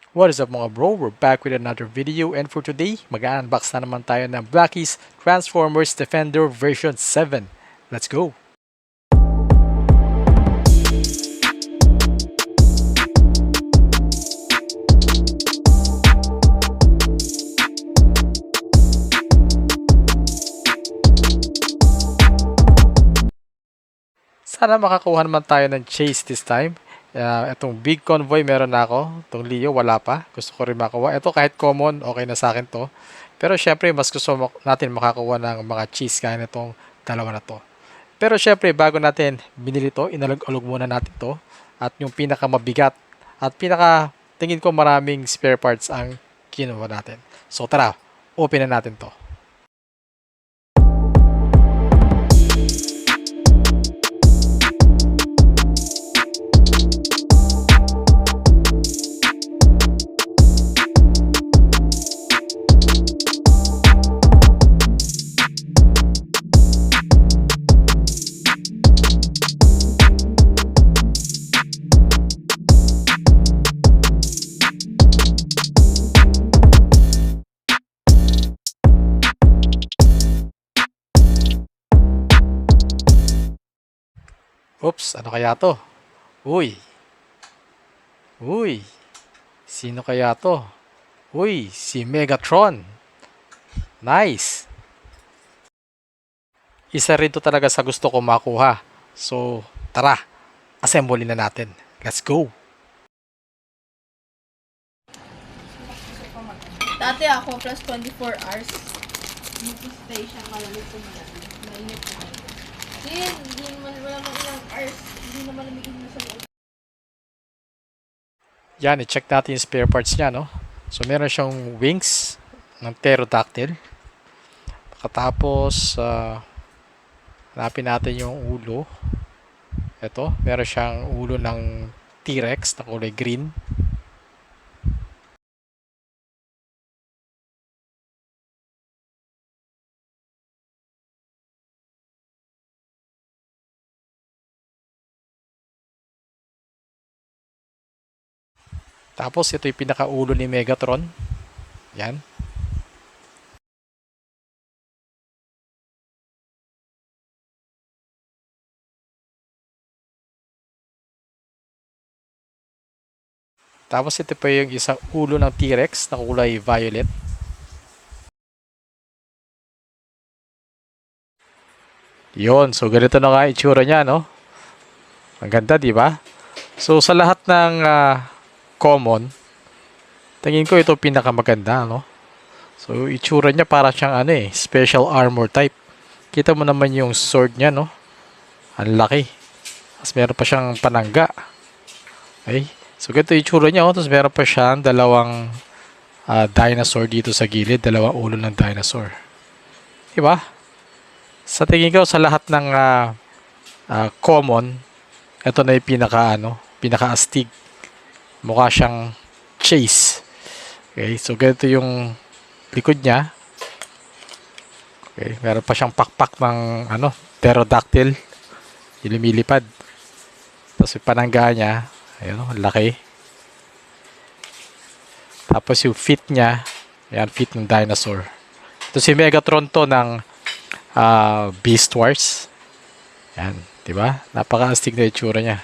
What is up mga bro? We're back with another video, and for today, mag-unbox na naman tayo ng Blackies Transformers Defender version 7. Let's go! Sana makakuha naman tayo ng chase this time. Itong big convoy meron na ako. Itong Leo wala pa. Gusto ko rin makuha. Ito kahit common, okay na sa akin to. Pero syempre, mas gusto natin makakuha ng mga chase kaya nitong dalawa na to. Pero syempre, bago natin binili to, inalog-alog muna natin to. At yung pinakamabigat at tingin ko maraming spare parts ang kinuha natin. So tara, open na natin to. Oops, ano kaya to? Uy. Uy. Sino kaya to? Uy, si Megatron. Nice. Isa rin to talaga sa gusto ko makuha. So, tara. Assemble na natin. Let's go. Dati ako, plus 24 hours. Mag-stay siya, malamig ko mainit ko. Hindi naman wala mang ilang hours. Hindi naman malamigin na sa loob. Yan, i-check natin yung spare parts niya, no? So, meron siyang wings ng pterodactyl. Pagkatapos, hanapin natin yung ulo. Ito, meron siyang ulo ng T-Rex na kulay green. Tapos, ito yung pinakaulo ni Megatron. Yan. Tapos, ito pa yung isang ulo ng T-Rex na kulay violet. Yon, so ganito na nga itsura niya, no? Ang ganda, di ba? So, sa lahat ng common, tingin ko ito pinakamaganda, no? So, itsura niya para siyang special armor type. Kita mo naman yung sword niya, no? Ang laki. Tapos meron pa siyang panangga. Okay? So, ganito itsura niya, oh. Tapos meron pa siyang dalawang dinosaur dito sa gilid. Dalawang ulo ng dinosaur. Diba? Sa tingin ko, sa lahat ng common, ito na yung pinaka-astig. Mukha siyang chase. Okay, so ganito yung likod niya. Okay, meron pa siyang pakpak ng pterodactyl. Yung lumilipad. Tapos yung panangga niya, ayun, laki. Tapos yung feet niya, ayan, feet ng dinosaur. Ito si Megatron to ng Beast Wars. Yan, di ba? Napaka-astig na itsura niya.